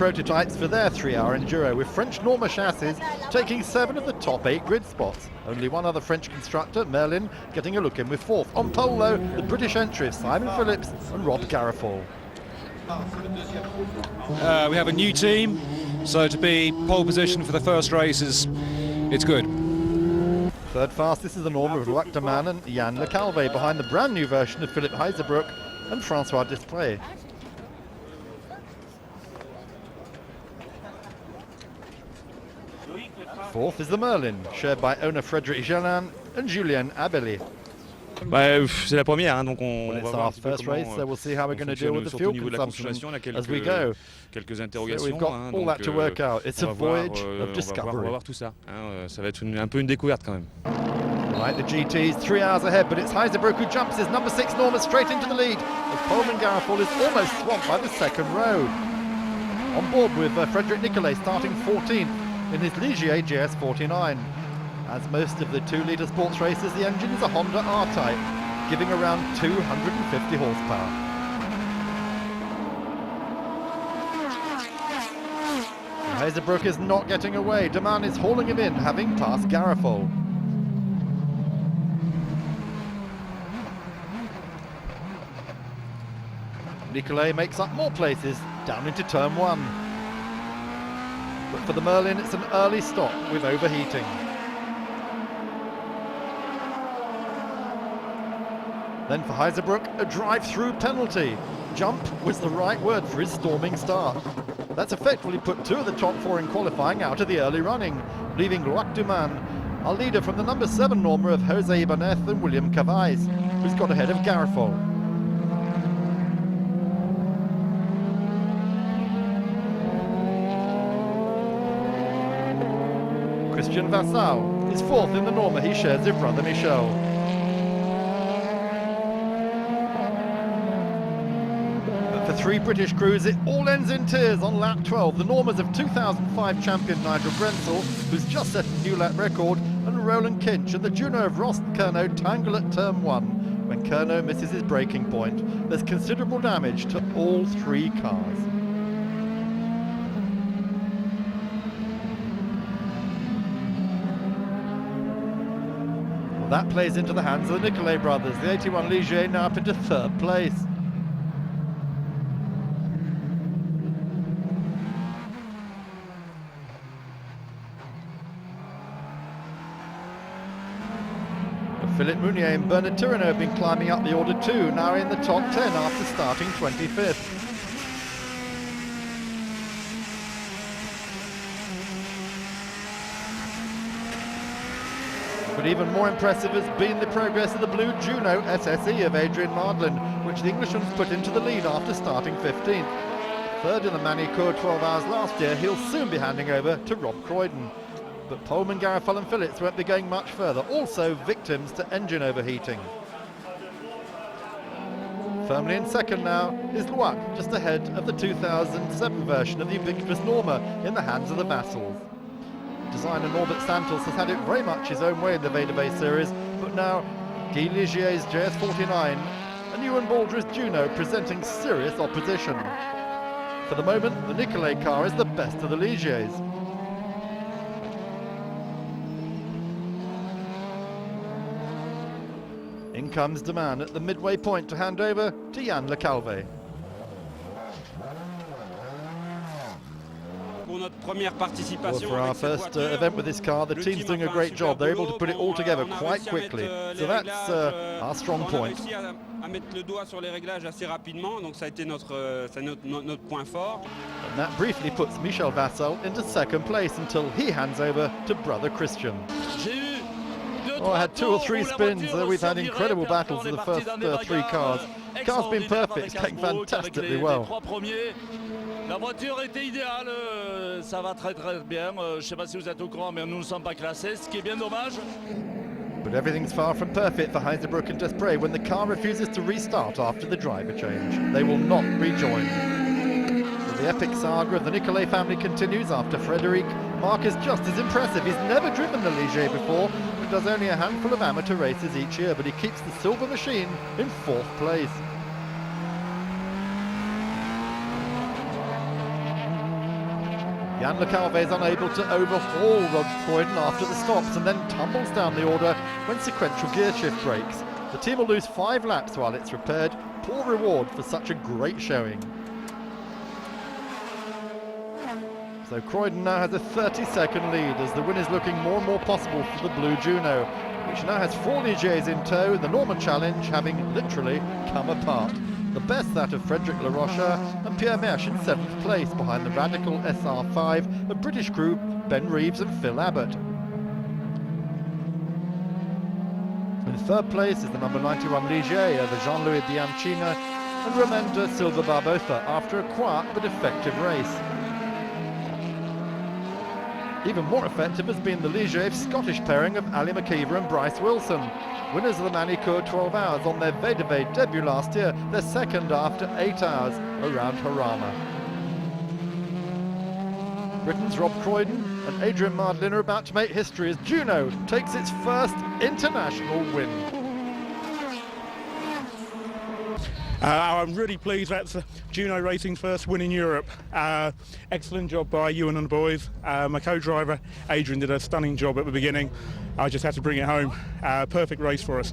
prototypes for their 3-hour enduro, with French Norma chassis taking 7 of the top 8 grid spots. Only one other French constructor, Merlin, getting a look in with 4th. On pole though, the British entries, Simon Phillips and Rob Garofal. We have a new team, so to be pole position for the first race it's good. Third fastest is the Norma of Loac de Man and Yann Le Calvé, behind the brand new version of Philippe Heisebroek and Francois Desprez. Fourth is the Merlin, shared by owner Frédéric Gerlin and Julien Abelli. C'est la première, hein, donc on Well, va it's voir our first race, so we'll see how we're going to deal with the fuel consumption as we go. Quelques So interrogations. we've got all that to work out. It's a voyage of On va discovery. voir tout ça. Hein, ça va être un peu une découverte quand même. Right, the GT's 3 hours ahead, but it's Heisebroek who jumps his number 6 Norma straight into the lead, as Pullman Garofal is almost swamped by the second row. On board with Frédéric Nicolet starting 14th in his Ligier GS49. As most of the 2-litre sports races, the engine is a Honda R-Type, giving around 250 horsepower. Heisebroek is not getting away. De Man is hauling him in, having passed Garofal. Nicolet makes up more places down into turn 1. But for the Merlin, it's an early stop with overheating. Then for Heisebroek, a drive-through penalty. Jump was the right word for his storming start. That's effectively put 2 of the top 4 in qualifying out of the early running, leaving Loac de Man, our leader from the number 7 Norma of Jose Ibanez and William Cavais, who's got ahead of Garofal. Christian Vassal is 4th in the Norma he shares with brother Michel. But for 3 British crews, it all ends in tears on lap 12. The Normas of 2005 champion Nigel Grensel, who's just set a new lap record, and Roland Kinch, and the Juno of Ross Kernow tangle at turn 1 when Kernow misses his braking point. There's considerable damage to all 3 cars. That plays into the hands of the Nicolet brothers. The 81 Ligier now up into 3rd place. But Philippe Mounier and Bernard Tirano have been climbing up the order too, now in the top 10 after starting 25th. But even more impressive has been the progress of the blue Juno SSE of Adrian Mardlin, which the Englishman's put into the lead after starting 15th. 3rd in the Manicourt 12 hours last year, he'll soon be handing over to Rob Croydon. But Pullman, Garofal and Phillips won't be going much further, also victims to engine overheating. Firmly in 2nd now is Loac, just ahead of the 2007 version of the ubiquitous Norma in the hands of the Vassals. Designer Norbert Santos has had it very much his own way in the VdeV series, but now Guy Ligier's JS49 and Ewan Baldry's Juno presenting serious opposition. For the moment, the Nicolet car is the best of the Ligiers. In comes De Man at the midway point to hand over to Yann Le Calvé. Well, for our first event with this car, the team's doing a great job. They're able to put it all together quite quickly. So that's our strong point. And that briefly puts Michel Vassal into 2nd place until he hands over to brother Christian. Oh, I had 2 or 3 spins. We've had incredible battles of the first 3 cars. The car's been perfect, it's going fantastically well. La voiture était idéale, ça va très très bien. Je sais pas si vous êtes au courant, mais nous ne sommes pas classés, ce qui est bien dommage. But everything's far from perfect for Heisebroek and Desprez when the car refuses to restart after the driver change. They will not rejoin. But the epic saga of the Nicolet family continues after Frédéric. Mark is just as impressive. He's never driven the Ligier before, but does only a handful of amateur races each year, but he keeps the silver machine in 4th place. Jan Le Calvé is unable to overhaul Rob Croydon after the stops and then tumbles down the order when sequential gear shift breaks. The team will lose 5 laps while it's repaired. Poor reward for such a great showing. So Croydon now has a 30-second lead as the win is looking more and more possible for the Blue Juno, which now has 4 Ligiers in tow, the Norman Challenge having literally come apart. The best that of Frederic Larocha and Pierre Mersch in 7th place behind the Radical SR5 of British crew Ben Reeves and Phil Abbott. In 3rd place is the number 91 Ligier over Jean-Louis Bianchina and Ramenda Silva Barbosa after a quiet but effective race. Even more effective has been the Ligier Scottish pairing of Ali McKeever and Bryce Wilson, winners of the Manicure 12 Hours on their VdeV debut last year, their second after 8 hours around Jarama. Britain's Rob Croydon and Adrian Mardlin are about to make history as Juno takes its first international win. I'm really pleased that's Juno Racing's first win in Europe. Excellent job by Ewan and the boys. My co-driver Adrian did a stunning job at the beginning. I just had to bring it home. Perfect race for us.